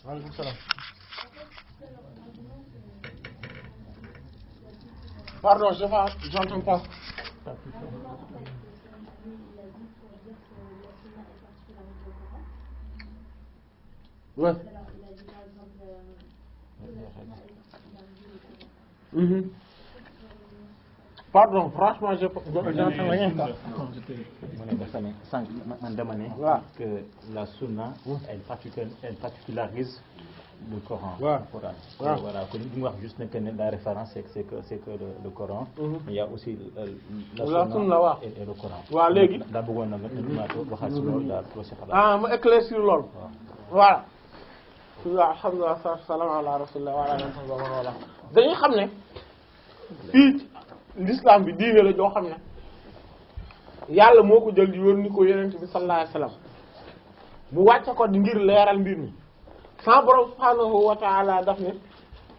Waaleykum salaam. Pardon, j'entends pas. Ouais. Pardon, franchement, j'entends rien. Que la sunna, elle particularise le Coran. Ouais. Voilà, que nous disons juste que la référence c'est que le Coran, mais il y a aussi la sunna et le Coran. Waaw léegi daa bëggoon na nga waxal si loolu daal ko Cheikh ma éclaircir loolu. Voilà. Alhamdulillah salaam ala rasulillah wa ala wala dañuy xam ne fii l'islam bi diine la joo xam ne yàlla moo ko jël yónni ko yonent bi sallallahu alayhi wasallam mu wàcce ko ngir leeral mbir mi sa borom subhanahu wa ta'ala daf ne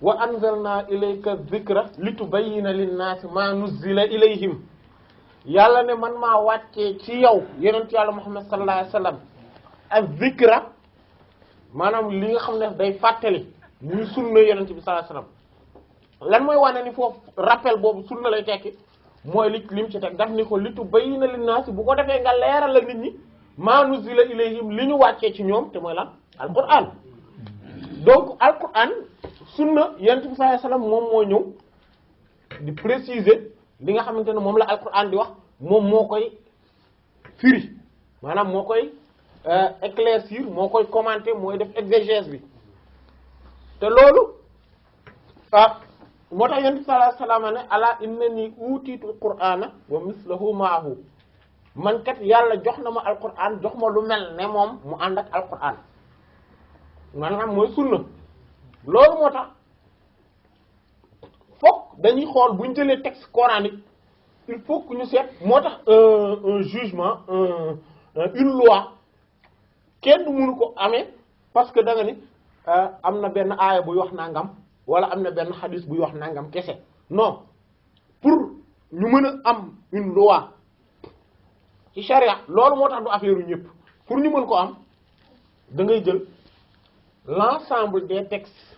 wa anzalna ilayka dhikra litubayyina lin-nasi ma nuzzila ilayhim yàlla ne man maa wàccee ci yow yonent yàlla Muhammad sallallahu alayhi wasallam ak dhikra maanaam li nga xam ne day fàttali muy sunna yonent bi sallallahu alayhi wasallam lan mooy wane ni foofu rappel boobu sunna lay tekki mooy lim ci teg daf ni ko litubayyina lin-nasi bu ko defee nga leeral la nit ñi ma nuzzila ilayhim li ñu wàccee ci ñoom te mooy lan alquran donc alquran sunna yonent bi sallallahu alayhi wasallam moom moo ñëw di préciser li nga xamante ne moom la alquran di wax moom moo koy firi maanaam moo koy éclaircir moo koy commenter mooy def exégèse bi te loolu moo tax yonent bi sallallahu alayhi wasallam ne ala innani utiitul qur'ana wa mislahu ma'ahu man kat yàlla jox na ma alquran jox ma lu mel ne moom mu ànd ak alquran maanaam mooy sunna loolu moo tax fokk dañuy xool bu ñu jëlee texte coranique il faut que ñu seet moo tax un jugement une loi kenn mënu ko amee parce que da nga ni am na benn aaya buy wax nangam wala am na benn xadis buy wax nangam kese non pour ñu mën a am une loi ci charia loolu moo tax du affaire ñëpp pour ñu mën ko am da ngay jël l'ensemble des textes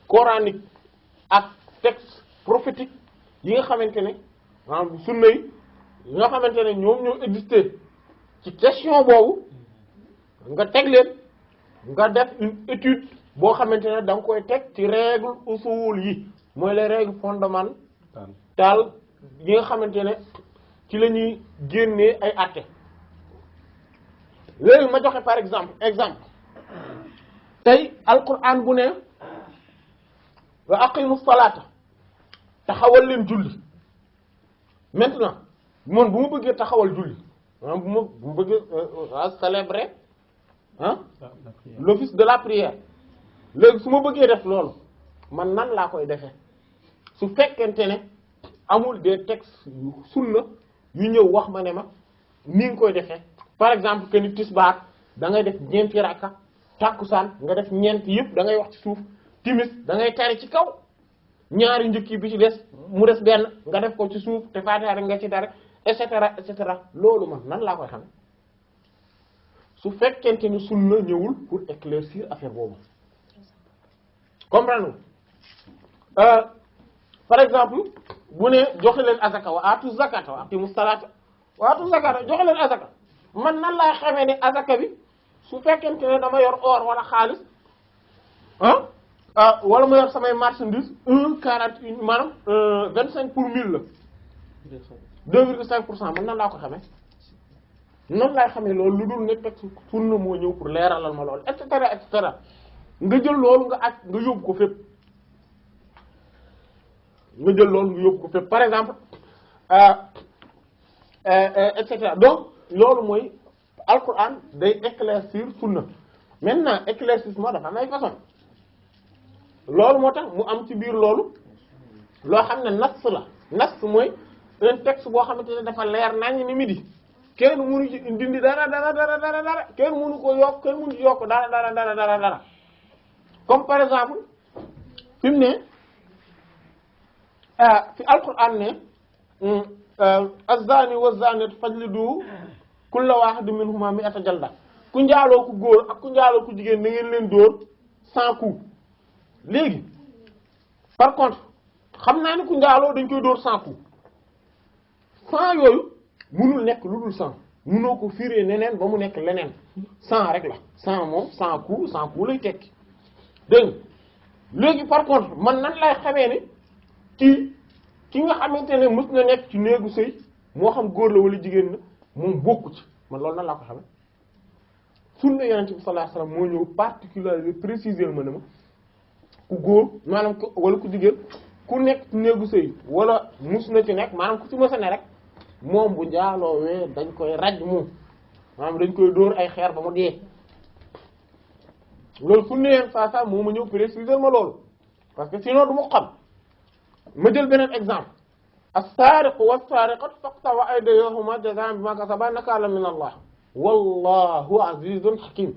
coraniques ak textes prophétiques yi nga xamante ne maanaam sunna yi nga xamante ne ñoom ñoo existé ci question boobu nga teg leen nga def une étude boo xamante ne da nga koy teg ci règle usul yi mooy les règles fondamentales yi nga xamante ne ci la ñuy génnee ay àtte léegi ma joxe par exemple tey alquran bu ne wa aqimu salata taxawal leen julli maintenant man bu ma bëggee taxawal julli bu ma bëggee célébrer l'office de la prière léegi su ma bëggee def loolu man nan laa koy defee su fekkente ne amul des textes yu sunna yu ñëw wax ma ne ma ni nga koy defee par exemple que ni tisbaar da ngay def ñeenti rakka tàkkusaan nga def ñeent yëpp da ngay wax ci suuf timis da ngay tari ci kaw ñaari njëkk yi bi ci des mu des benn nga def ko ci suuf te Faatiha rek nga ci dara et cetera loolu man nan laa koy xam su fekkente ni sunna ñëwul pour éclaircir affaire boobu comprendre par exemple bu ne joxe leen azaka wa atu zakata wa aqimu salata wa atu zakata joxe leen azaka man nan laay xamee ne azaka bi su fekkente ne dama yor or wala xaalis wala ma yor samay marchandise 1,41 maanaam 25 pour 1000 la 2,5% man nan laa ko xamee nan laay xamee loolu lu dul nekk sunna moo ñëw pour leeralal ma loolu et cetera nga jël loolu nga yóbbu ko fépp nga jël loolu nga yóbbu ko fépp par exemple et cetera donc loolu mooy alquran day éclaircir sunna maintenant éclaircissement dafa am ay façon loolu moo tax mu am ci biir loolu loo xam ne nas la nas mooy un texte boo xamante ne dafa leer naññ ni midi kenn mënu ci dindi dara kenn mënu ko yokk kenn mënu ci yokk dara comme par exemple fi mu ne fi alquran ne az-zani wa az-zaniyatu fajlidu kulla wahidin minhuma mi'ata jalda ku njaaloo ku góor ak ku njaaloo ku jigéen na ngeen leen dóor 100 coups léegi par contre xam naa ne ku njaaloo dañ koy dóor 100 coups 100 yooyu mënul nekk lu dul 100 mënoo ko firé neneen ba mu nekk leneen 100 rek la 100 moom 100 coups lay tekki dégg nga léegi par contre man nan lay xamee ne ki nga xamante ne mës na nekk ci néegu sëy moo xam góor la wala jigéen la moom bokku ci man loolu nan laa ko xamee sunna Yonent bi sallallahu alayhi wasallam moo ñëw particulier préciser ma ne ma ku góor maanaam wala ku jigéen ku nekk ci néegu sëy wala mus na ci nekk maanaam ku ci mës a ne rek moom bu njaaloowee dañ koy raj moom maanaam dañ koy dóor ay xeer ba mu dee loolu sunna Yonent saa moo ma ñëw préciser ma loolu parce que sinon du ma xam ma jël beneen exemple as-saariqu was-saariqatu faqta'u aydiyahumaa jazaa'an bimaa kasabaa nakaalan min Allah wallahu azizun hakim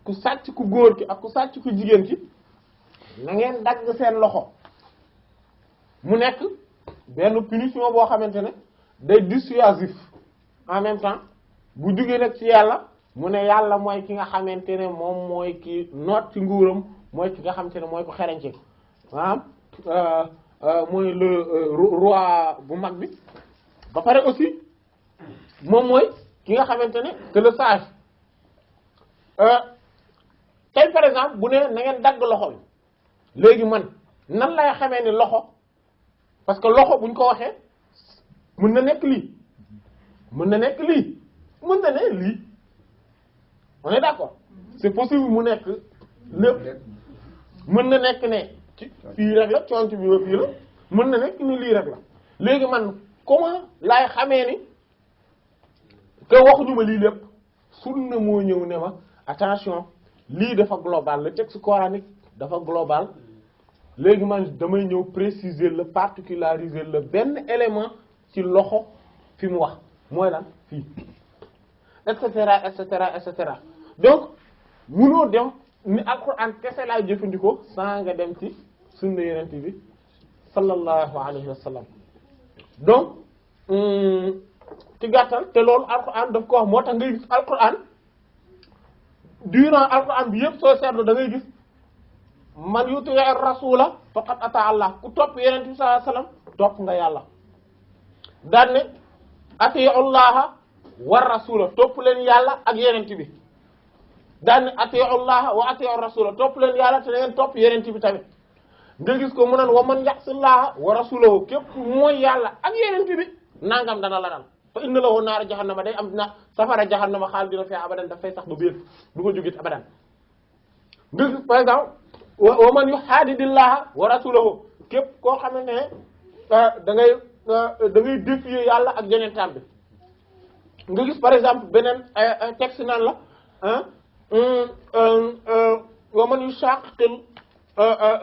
ku sàcc ku góor ki ak ku sàcc ku jigéen ki na ngeen dagg seen loxo mu nekk benn punition boo xamante ne day dissuasif en même temps bu jugee nag ci yàlla mu ne yàlla mooy ki nga xamante ne moom mooy ki noot ci nguuram mooy ki nga xamante ne mooy ko xereñ ci maanaam mooy le roi bu mag bi ba pare aussi moom mooy ki nga xamante ne c'est le sage tey par exemple bu ne na ngeen dagg loxo bi léegi man nan lay xamee ni loxo parce que loxo buñ ko waxee mën na nekk lii mën na nekk lii mën na ne lii on est d'accord c'est possible mu nekk lépp mën na nekk ne ci fii rek la conc bi ba fii la mën na nekk ni lii rek la léegi man comment laay xamee ni que waxuñu ma lii lépp sunna moo ñëw ne ma attention lii dafa global le texte coranique dafa global léegi man damay ñëw préciser le particulariser le benn élément ci loxo fi mu wax mooy lan fii et cetera et cetera et cetera donc munoo dem ni alquran kese laay jëfandikoo saa nga dem ci sunna yonent bi sallallahu alayhi wa sallam donc ci gàttal te loolu alquran daf ko wax moo tax ngay gis alquran durant alquran bi yëpp soo seetlu da ngay gis man yuti ar-rasula faqad ata Allah ku topp yonent bi sallallahu alayhi wa sallam topp nga yàlla daan ne ati'u Allah war rasula topp leen yàlla ak yonent bi daan ne ati'u Allah wa ati'u ar-rasula topp leen yàlla te ngeen topp yonent bi tamit nga gis ko mu naan wa man ya'sillaha wa rasulahu képp mooy yàlla ak yonent bi nangam dana la dal fa inna lahu naara jahannama day am na safara jahannama xaalidina fiha abadan dafay sax ba biir du ko jógit abadan nga gis par exemple wa man yuhaadidillaha wa rasulahu képp koo xamante ne da ngay défier yàlla ak yonentam bi nga gis par exemple beneen texte naan la wa man yushaqiqil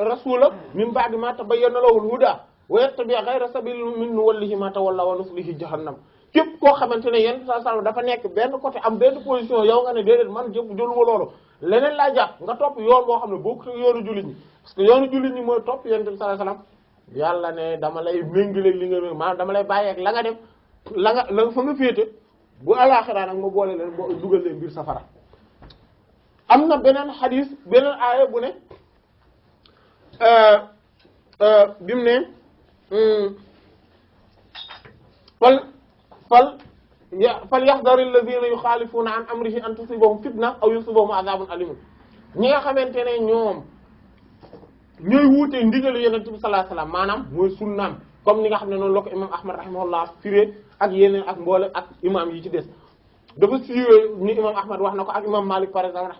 rasula min ba'di ma tabayyana lahu al-huda wa yattabi' ghayra sabili min nuwallihi ma tawalla wa nuslihi jahannam képp koo xamante ne yenn saa saa dafa nekk benn côté am benn position yow nga ne déedéet man jëluma loolu leneen laa jàpp nga topp yoon boo xam ne boo ko yoonu jullit ñi parce que yoonu jullit ñi mooy topp yenn sallallahu alayhi wasallam yàlla ne dama lay méngaleeg li nga méng maanaam dama lay bàyyeeg la nga def la fa nga féete bu alaxira nag ma boole leen boo dugal leen biir safara am na beneen xadis beneen aaya bu ne bimu ne fal yahdari alladhina yukhalifuna an amrihi an tusibahum fitna aw yusibahum adhabun alim ñi nga xamante ne ñoom ñooy wuute ndigalu Yonent bi sallallahu alayhi wasallam maanaam mooy sunnaam comme ni nga xam ne noonu la ko imam Ahmad rahimahullah firé ak yeneen ak mboole ak imam yi ci des dafa firé ni imam Ahmad wax na ko ak imam Malik par exemple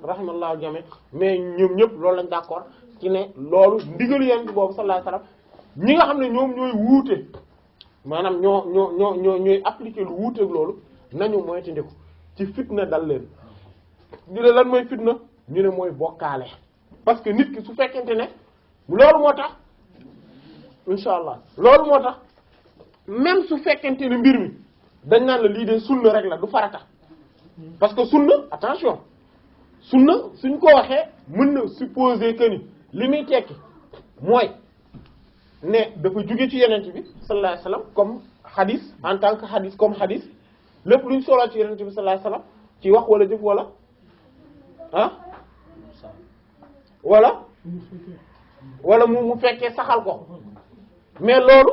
rahimahullah jami mais ñoom ñëpp loolu lañ d'accord ci ne loolu ndigalu Yonent boobu sallallahu alayhi wasallam ñi nga xam ne ñoom ñooy wuute maanaam ñooy appliquer lu wuuteeg loolu nañu moytandiku ci fitna dal leen ñu ne lan mooy fitna ñu ne mooy bokkaale parce que nit ki su fekkente ne loolu moo tax insha allah loolu moo tax même su fekkente ne mbir mi dañ naan la lii de sunna rek la du farata parce que sunna attention sunna suñ ko waxee mën na supposer que ni li muy tekki mooy ne dafa jóge ci Yonent bi sallallahu alayhi wasallam comme hadith en tant que hadith comme hadith lépp luñ solo ci Yonent bi sallallahu alayhi wasallam ci wax wala jëf wala ah wala mu fekkee saxal ko mais loolu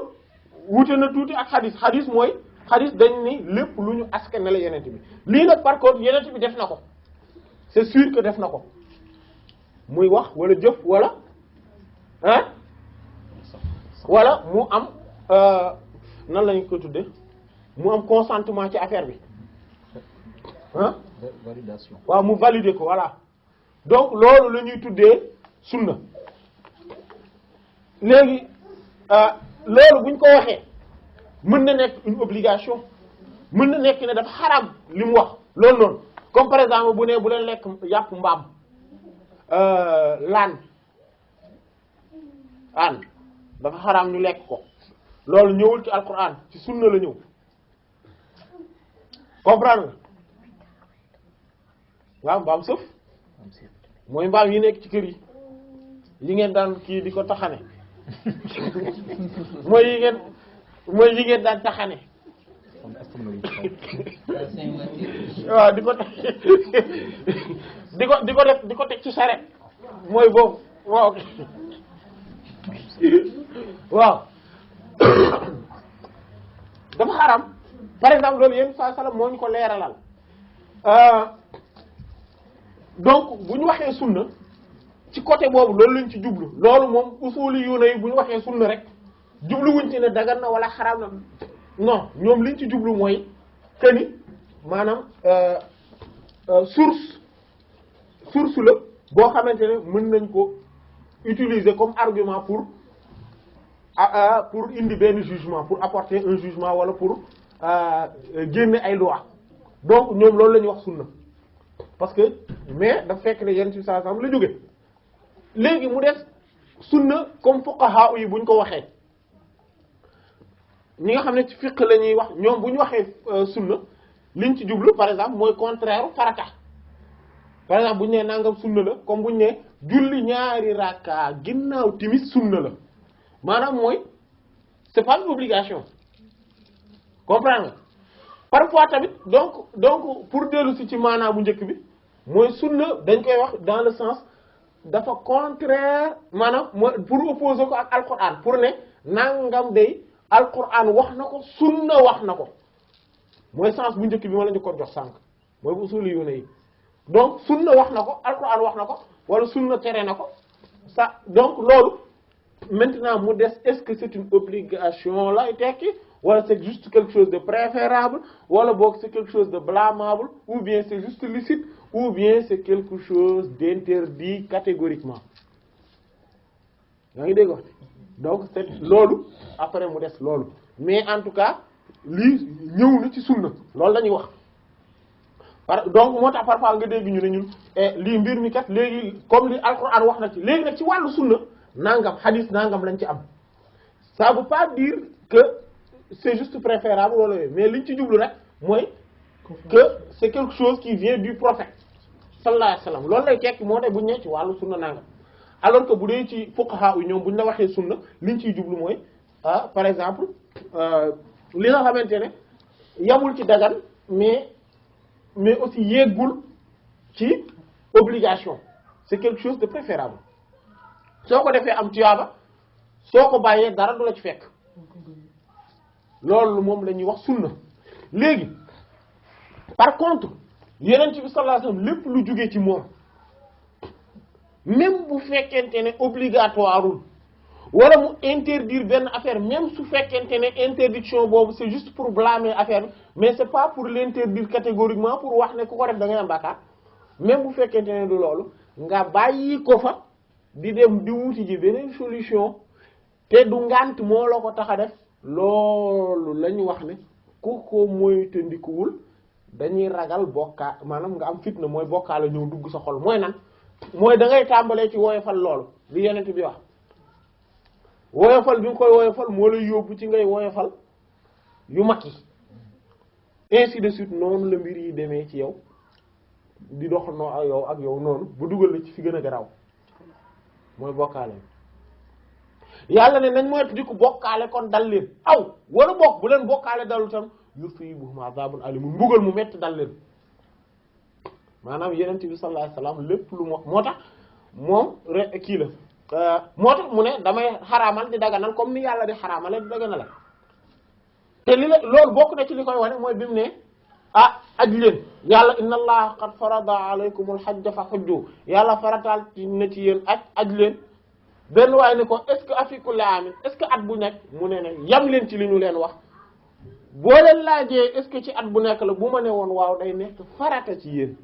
wute na tuuti ak xadis mooy xadis dañ ni lépp lu ñu askan la yenent bi lii nag par contre yenent bi def na ko c'est sûr que def na ko muy wax wala jëf wala ah wala mu am nan lañu ko tudde mu am consentement ci affaire bi ah validation waaw mu valider ko voilà donc loolu la ñuy tuddee sunna léegi loolu buñ ko waxee mën na nekk une obligation mën na nekk ne dafa xaraam li mu wax loolu noonu comme par exemple bu ne bu leen lekk yàpp mbaam laan dafa xaraam ñu lekk ko loolu ñëwul ci alquran ci sunna la ñëw comprendre nga waaw mbaam sëf mooy mbaam yi nekk ci kër yi ngeen daan kii di ko taxane mooy yi ngeen daan taxane waaw di ko teg ci saret mooy boobu waaw waaw dafa xaram par exemple loolu yéen saa salaam moo ñu ko leeralal donc bu ñu waxee sunna ci côté boobu loolu lañ ci jublu loolu moom usuli yu ne bu ñu waxee sunna rek jubluwuñ ci ne dagan na wala xaraam na non ñoom liñ ci jublu mooy que ni maanaam source la boo xamante ne mën nañ ko utiliser comme argument pour indi benn jugement pour apporter un jugement wala pour génne ay loi donc ñoom loolu la ñuy wax sunna parce que mais dafa fekk ne yenn ci saa sam la jóge léegi mu des sunna comme fuqaha yi buñ ko waxee ñi nga xam ne ci fiqh la ñuy wax ñoom bu ñu waxee sunna liñ ci jublu par exemple mooy contraire farata par exemple bu ñu nee nangam sunna la comme bu ñu nee julli ñaari rakka ginnaaw timis sunna la maanaam mooy c'est pas une obligation comprendre nga parfois tamit donc pour dellu si ci maanaam bu njëkk bi mooy sunna dañ koy wax dans le sens dafa contraire maanaam mooy pour opposer ko ak alquran pour ne nangam day alquran wax na ko sunna wax na ko mooy sens bu njëkk bi ma la ñu ko jox sànq mooy bu usuli yu ne yi donc sunna wax na ko alquran wax na ko wala sunna tere na ko ça donc loolu maintenant mu des est-ce que c'est une obligation lay tekki wala c'est juste quelque chose de préférable wala boog c'est quelque chose de blâmable ou bien c'est juste licite ou bien c'est quelque chose d'interdit catégoriquement yaa ngi dégg wax donc c'est loolu après mu des loolu mais en tout cas lii ñëw na ci sunna loolu la ñuy wax donc moo tax parfois nga dégg ñu ne ñun lii mbir mi kat léegi comme li alxuraan wax na ci léegi nag ci wàllu sunna nangam hadith nangam lañ ci am ça veut pas dire que c'est juste préférable wala yooyu mais liñ ci jublu rek mooy que c'est quelque chose qui vient du prophète sallallahu alayhi wa sallam loolu lay tekki moo tax bu ñu nee ci wàllu sunna nangam alors que bu dee ci fuqaha yi ñoom bu ñu la waxee sunna liñ ciy jublu mooy par exemple li nga xamante ne yamul ci dagan mais aussi yeggul ci obligation c'est quelque chose de préférable soo ko defee am tuyaaba soo ko bàyyee dara du la ci fekk loolu moom la ñuy wax sunna léegi par contre yonent bi sallallahu alayhi wasallam lépp lu jóge ci moom même bu fekkente ne obligatoireul wala mu interdire benn affaire même su fekkente ne interdiction boobu c'est juste pour blâmer affaire bi mais c'est pas pour l'interdire catégoriquement pour wax ne ku ko def da ngay am bàkkaar même bu fekkente ne du loolu nga bàyyi ko fa di dem di wuti ji beneen solution te du ngant moo la ko tax a def loolu la ñu wax ne ku ko moytandikuwul dañuy ragal bokkaa maanaam nga am fitna mooy bokkaa la ñëw dugg sa xol mooy nan mooy da ngay tàmbalee ci woyofal loolu li yenent bi wax woyofal bi nga koy woyofal moo lay yóbbu ci ngay woyofal yu mag yi ainsi de suite noonu la mbir yi demee ci yow di dox noo ak yow noonu bu dugal la ci fi gën a garaaw mooy bokkaale yàlla ne nañ moytu di ko bokkaale kon dal leen aw wala bokk bu leen bokkaale dalu tam yusibuhum azabun alim mbugal mu metti dal leen maanaam yenent bi sallallahu alayhi wasallam lépp lu moo tax moom rek kii la moo tax mu ne damay xaraamal di daganal comme ni yàlla di xaraamale di daganal te li la loolu bokk na ci li koy wane mooy bi mu ne ah aj leen yàlla inna allaha qad farada alaykumul hajja fa hujju yàlla farataal na ci yéen aj leen benn waaye ni ko est ce que afi kulli amin est ce que at bu nekk mu ne ne yam leen ci li ñu leen wax boo leen laajee est ce que ci at bu nekk la bu ma ne woon waaw day nekk farata ci yéen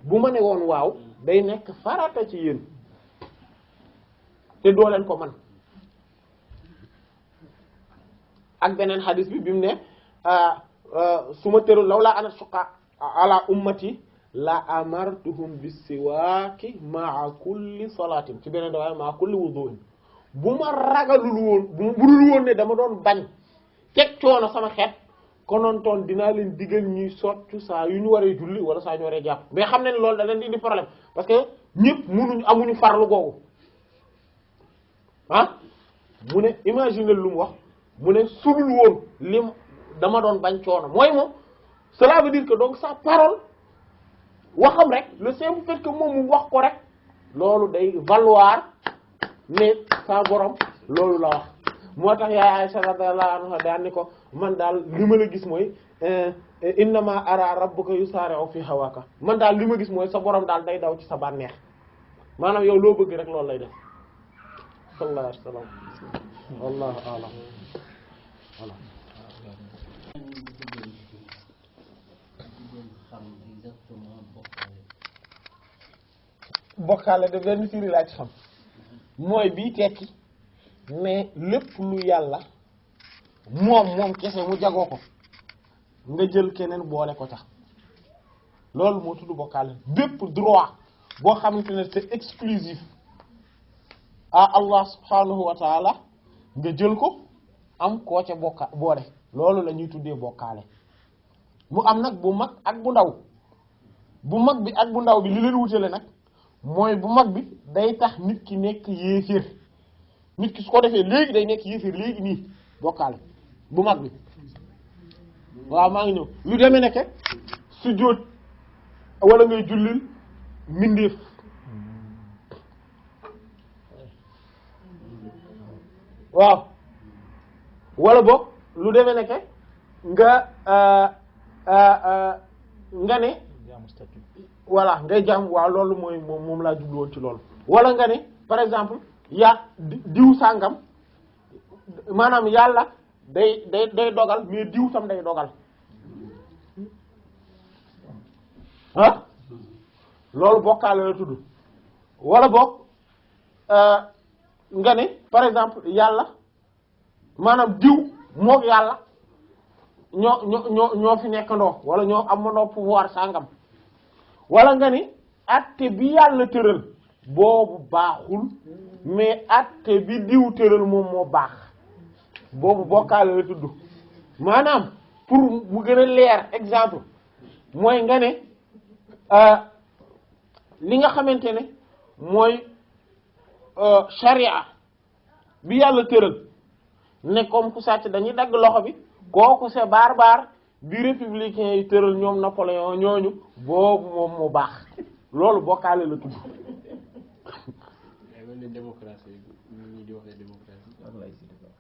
bu ma ne woon waaw day nekk farata ci yéen te doo leen ko man ak beneen xadis bi mu ne su ma tëral law laa ana suqa ala ummati la amartuhum bis-siwaaki ma'a kulli salaatin ci beneen waaye ma'a kulli wudu'in bu ma ragalul woon bu dul woon ne dama doon bañ teg coono sama xeet konontoon dinaa leen digal ñuy soccu saa yu ñu waree julli wala saa ñu waree jàpp mais xam ne ne loolu da leen di indi problème parce que ñëpp amuñu farlu googu ah mu ne imagine lu mu wax mu ne sulul woon lim dama doon bañ coono mooy moom cela veut dire que donc sa parole waxam rek le simple fait que moom mu wax ko rek loolu day valoir ne sa borom loolu la wax moo tax yaay Aisha radiyallahu anha daan ni ko man daal li ma la gis mooy innama ara rabbuka yusari'u fi hawaka man daal li ma gis mooy sa borom daal day daw ci sa bànneex maanaam yow loo bëgg rek loolu lay def sallallahu alayhi wasallam wallahu a'lam voilà bokkaale de benn firi laa ci xam mooy bii tekki mais lépp lu yàlla moom kese mu jagoo ko nga jël keneen boole ko tax loolu moo tudd bokkaale bépp droit boo xamante ne c'est exclusif à Allah subhanahu wa ta'ala nga jël ko am koo ca bokka boole loolu la ñuy tuddee bokkaale mu am nag bu mag ak bu ndaw bu mag bi ak bu ndaw bi li leen wutale nag mooy bu mag bi day tax nit ki nekk yéeféer nit ki su ko defee léegi day nekk yéeféer léegi nii bokkaale bu mag bi waaw maa ngi ñëw lu demee nekke sujjóot wala ngay jullil mbindeef waaw wala boog lu demee nekke nga ne voilà ngay jàmm waaw loolu mooy moom laa jublu woon ci loolu wala nga ne par exemple yaa diw sàngam maanaam yàlla day dogal mais diw tam day dogal ah loolu bokkaale la tudd wala boog nga ne par exemple yàlla maanaam diw mook yàlla ñoo fi nekkandoo wala ñoo amandoo pouvoir sàngam wala nga ni atte bi yàlla tëral boobu baaxul mais atte bi diw tëral moom moo baax boobu bokkaale la tudd maanaam pour mu gën a leer exemple mooy nga ne li nga xamante ne mooy charia bi yàlla tëral ne comme ku sàcc dañuy dagg loxo bi kooku c'est barbare bi républicain yi tëral ñoom Napoléon ñooñu boobu moom moo baax loolu bokkaale la tudd.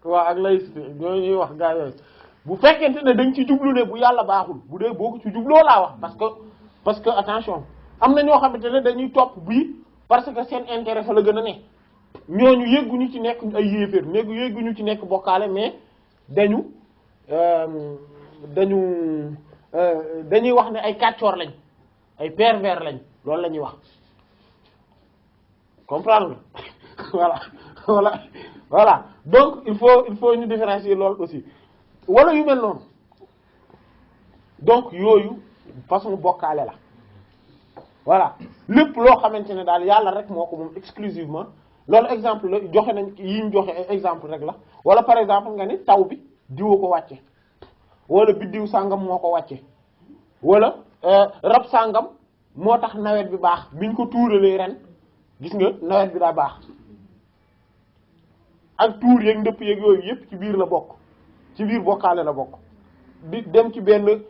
waaw ak laïcité ñooñu ñuy wax gaa yooyu bu fekkente ne dañ ci jublu ne bu yàlla baaxul bu dee boo ko ci jubloo laa wax parce que attention am na ñoo xamante ne dañuy topp bii parce que seen intérêt fa la gën a ne ñooñu yëgguñu ci nekk ay yéeféer yëgguñu ci nekk bokkaale mais dañuy wax ne ay kàccoor lañ ay pervers lañ loolu la ñuy wax comprendre nga voilà donc il faut ñu différencier loolu aussi wala yu mel noonu donc yooyu façon bokkaale la voilà lépp loo xamante ne daal yàlla rek moo ko moom exclusivement loolu exemple la joxe nañ yi ñu joxe exemple rek la wala par exemple nga ni taw bi diwoo ko wàcce wala biddiw sàngam moo ko wàcce wala rab sàngam moo tax nawet bi baax biñ ko tuuralee ren gis nga nawet bi daa baax ak tuur yeeg ndëpp yeeg yooyu yépp ci biir la bokk ci biir bokkaale la bokk di dem ci benn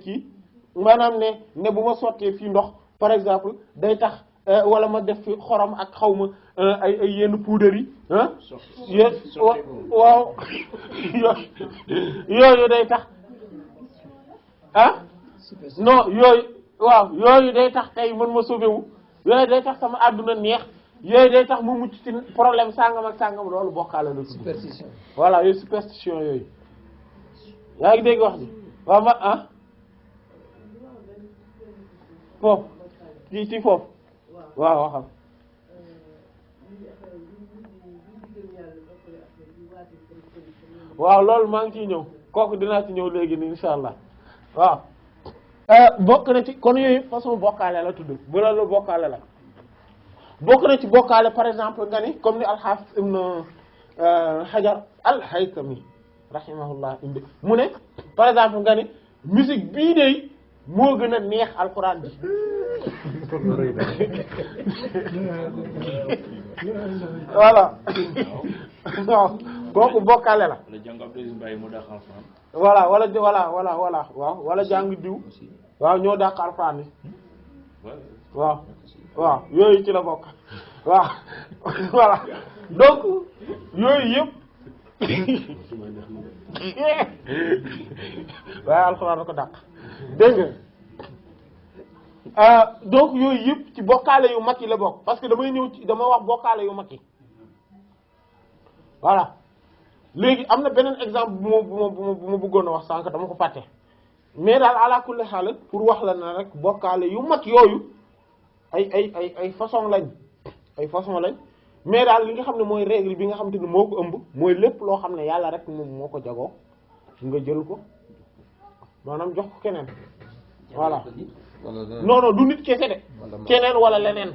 kii maanaam ne bu ma sottee fii ndox par exemple day tax wala ma def fi xorom ak xawma ay yenn poudre yi waaw yooyu day tax non yooyu day tax tey mën ma sauver wu yooyu day tax sama àdduna neex yooyu day tax mu mucc ci problème sàngam ak sàngam loolu bokkaale la tudd superstition voilà yooyu superstition yooyu yaa ngi dégg wax ji waaw ma foofu ci foofu waaw waxam waaw loolu maa ngi ciy ñëw kooku dinaa ci ñëw léegi ni insha allah waaw bokk na ci kon yooyu façon bokkaale la tudd bu la lu bokkaale la bokk na ci bokkaale par exemple nga ni comme ni al-Hafiz ibn Hajar al-Haytami rahimahullah indi mu ne par exemple nga ni musique bii de moo gën a neex alxuraan bi voilà waaw kooku bokkaale la voilà waaw wala jàng diw waaw ñoo dàq alxuraan bi waaw yooyu ci la bokk waaw voilà donc yooyu yëpp waaye alxuraan da ko dàq dégg nga donc yooyu yëpp ci bokkaale yu mag yi la bokk parce que damay ñëw ci dama wax bokkaale yu mag yi voilà léegi am na beneen exemple bu ma bëggoon a wax sànq dama ko fàtte mais daal ala kulli xaal pour wax la na rek bokkaale yu mag yooyu ay façon lañ mais daal li nga xam ne mooy règle bi nga xam te ne moo ko ëmb mooy lépp loo xam ne yàlla rek moom moo ko jagoo nga jël ko maanaam jox ko keneen voilà non du nit kese de keneen wala leneen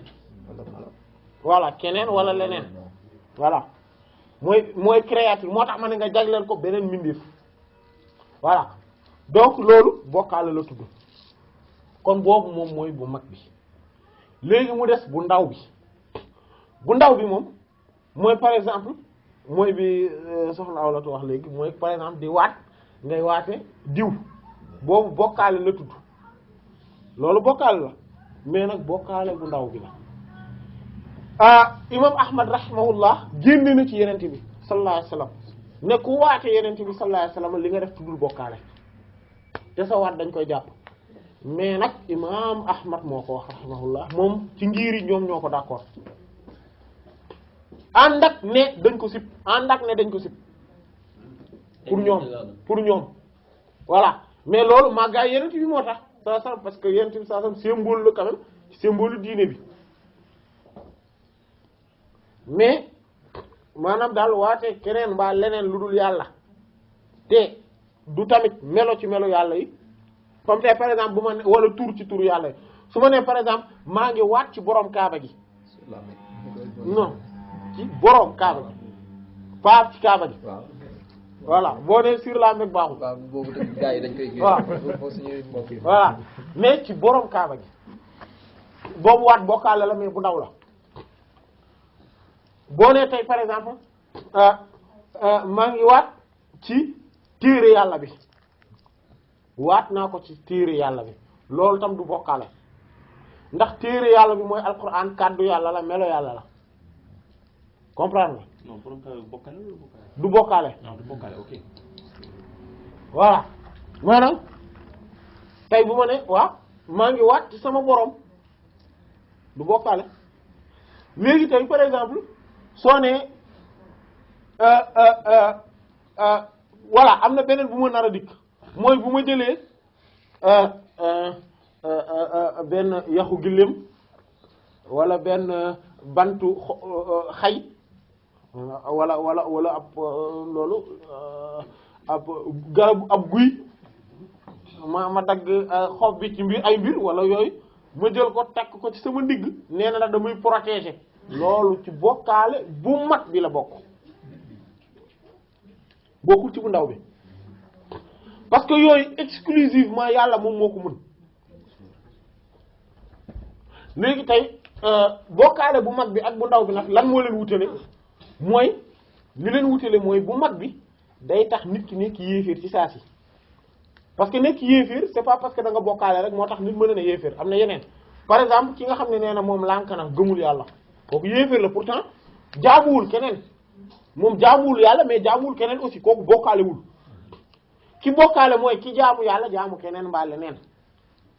voilà keneen wala leneen voilà mooy créature moo tax ma ne nga jagleel ko beneen mbindeef voilà donc loolu bokkaale la tudd kon boobu moom mooy bu mag bi léegi mu des bu ndaw bi moom mooy par exemple mooy bi soxna Awa la wax léegi mooy par exemple di waat ngay waate diw boobu bokkaale la tudd loolu bokkaale la mais nag bokkaale bu ndaw bi la imam Ahmad rahimahullah génne na ci yenente bi sallallahu alayhi wasallam ne ku waate yenente bi sallallahu alayhi wasallam li nga def tuddul bokkaale te sa waat dañ koy jàpp mais nag imam Ahmad moo ko wax rahimahullah moom ci ngiri ñoom ñoo ko d'accord ànd ak ne dañ ko sib pour ñoom voilà mais loolu màggaay yenent bi moo tax saa sam parce que yenent bi saa sam symbole la quand même symbole diine bi mais maanaam daal waate keneen mbaa leneen lu dul yàlla te du tamit melo ci melo yàlla yi comme tey par exemple bu ma ne wala tur ci tur yàlla yi su ma nee par exemple maa ngi waat ci borom kaaba gi non ci borom kaaba gi pas ci kaaba gi voilà boo nee sur la Mecque baaxul. waaw boobu tamit gars yi dañ koy génne. waaw voilà mais ci borom kaaba gi boobu waat bokkaale la mais bu ndaw la boo nee tey par exemple maa ngi waat ci téere yàlla bi waat naa ko ci téere yàlla bi loolu tam du bokkaale ndax téere yàlla bi mooy alquran kàddu yàlla la melo yàlla la comprendre nga. non borom bokkaale du bokkaale. non du bokkaale ok. voilà maanaam tey bu ma ne waaw maa ngi waat ci sama borom du bokkaale léegi tey par exemple soo nee voilà am na beneen bu ma nar a dikk mooy bu ma jëlee benn yaxu gëléem wala benn bantu xay wala ab loolu ab garab ab guy ma dagg xob bi ci ay mbir wala yooyu ma jël ko takk ko ci sama ndigg nee na la damay protéger loolu ci bokkaale bu mag bi la bokk bokkul ci bu ndaw bi parce que yooyu exclusivement yàlla moom moo ko mën léegi tey bokkaale bu mag bi ak bu ndaw bi nag lan moo leen wutale mooy li leen wutale mooy bu mag bi day tax nit ki nekk yéeféer ci saa si parce que nekk yéeféer c'est pas parce que da nga bokkaale rek moo tax nit mën na ne yéeféer am na yeneen par exemple ki nga xam ne nee na moom lànk na gëmul yàlla kooku yéeféer la pourtant jaamuwul keneen moom jaamuwul yàlla mais jaamuwul keneen aussi kooku bokkaalewul ki bokkaale mooy ki jaamu yàlla jaamu keneen mbaa leneen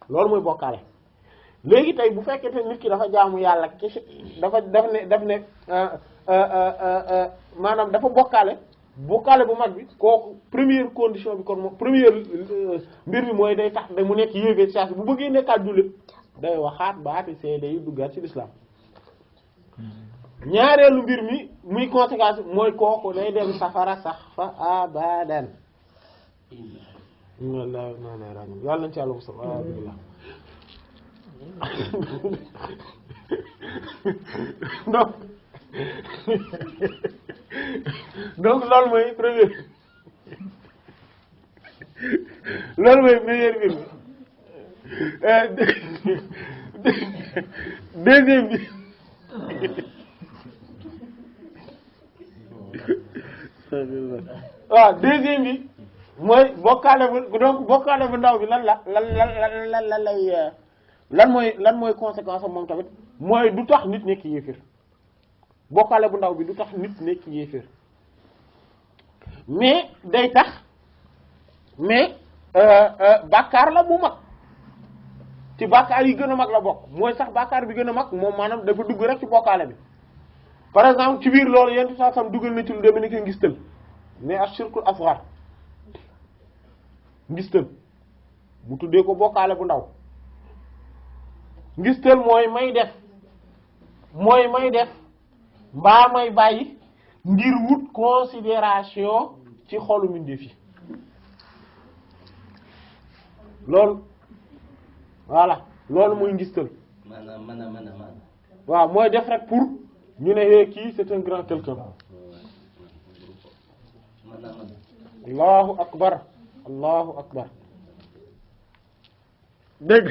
loolu mooy bokkaale léegi tey bu fekkee te nit ki dafa jaamu yàlla ki daf ne maanaam dafa bokkaale bu mag bi kooku première condition bi kon moom première mbir mi mooy day tax da mu nekk yéeféer saa si bu bëggee nekkaat jullit day waxaat baati seede yi duggaat ci l'islam ñaareelu mbir mi muy conséquence mooy kooku day dem safara sax fa abadan wallahi yàlla nañ ci Yàlla musal alhamdulillah donc loolu mooy première mbir mi deuxième bi waaw deuxième bi mooy bokkaale bu donc bokkaale bu ndaw bi lan mooy conséquence am moom tamit mooy du tax nit nekk yéeféer bokkaale bu ndaw bi du tax nit nekk yéeféer mais day tax mais bàkkaar la bu mag ci bàkkaar yi gën a mag la bokk mooy sax bàkkaar bi gën a mag moom maanaam dafa dugg rek ci bokkaale bi par exemple ci biir loolu yenn saa sam dugal na ci lu demee ni ko ngistal mais ashirkul asghar ngistal mu tuddee ko bokkaale bu ndaw ngistal mooy may def mbaa may bàyyi ngir wut considération ci xolu mbindeef yi loolu voilà loolu mooy ngistal waaw mooy def rek pour ñu ne kii c'est un grand quelqu'un allahu akbar dégg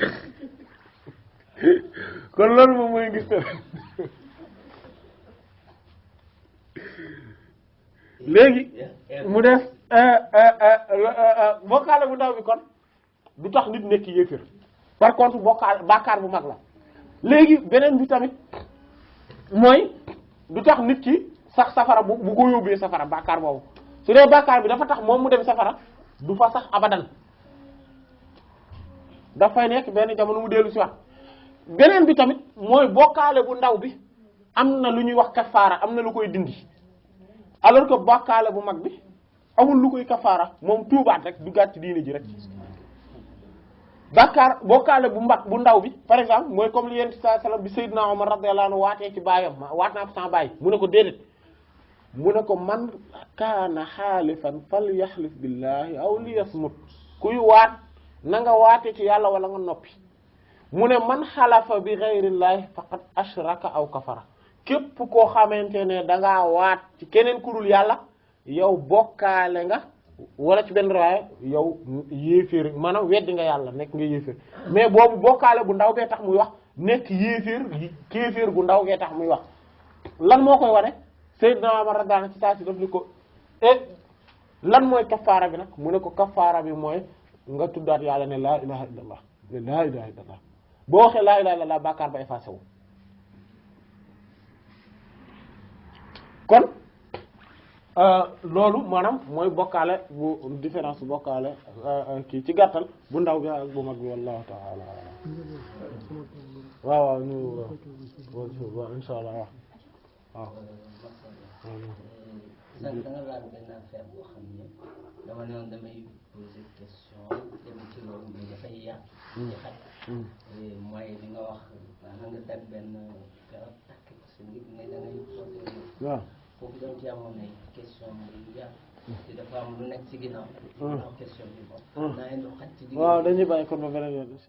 kon loolu moom mooy ngistal léegi mu def bokkaale bu ndaw bi kon du tax nit nekk yéeféer par contre bàkkaar bu mag la léegi beneen bi tamit mooy du tax nit ki sax safara bu ko yóbbee safara bàkkaar boobu su dee bàkkaar bi dafa tax moom mu dem safara du fa sax abadan dafay nekk benn jamono mu dellu si wax beneen bi tamit mooy bokkaale bu ndaw bi am na lu ñuy wax kafaara am na lu koy dindi alors que bokkaale bu mag bi amul lu koy kafaara moom tuubaat rek duggaat ci diine ji rek bokkaale bu ndaw bi par exemple mooy comme li yent sa salam bi Seydina Omar radiyallahu anhu waatee ci baayam waat naa ko sama baay mu ne ko déedéet mu ne ko man kaana xaalifan fal yaxlif billahi aw li yasmut kuy waat na nga waate ci yàlla wala nga noppi mu ne man xalafa bi ghayrillahi faqad ashraka aw kafara képp koo xamante ne dangaa waat ci keneen ku dul yàlla yow bokkaale nga wala ci benn raaya yow yéeféer maanaam weddi nga yàlla nekk nga yéeféer mais boobu bokkaale bu ndaw bee tax muy wax nekk yéeféer kéeféer gu ndaw gee tax muy wax lan moo koy wane Seydina Umar radiyallahu anhu ci saa si daf ni ko lan mooy kafaara bi nag mu ne ko kafaara bi mooy nga tuddaat yàlla ne laa ilaha illallah ne laa ilaha illallah boo waxee laa ilaha illallah bàkkaar ba effacé wu kon loolu maanaam mooy bokkaale bu différence bokkaale kii ci gàttal bu ndaw bi ak bu mag bi wallahu ta'ala waaw ñu waaw insha Allah waaw sànq da nga laal benn affaire boo xam ne dama ne woon damay poser question dem ci loolu mais dafay yàq ci xaj mooy li nga wax maanaam nga teg benn garab takk ko sa nit ne da ngay poser waaw foofu doon ci amoon ay question yu yàq te dafa am lu nekk ci ginnaaw question bi moom naa indi xaj ci waaw dañuy bàyyi kon ba beneen yoon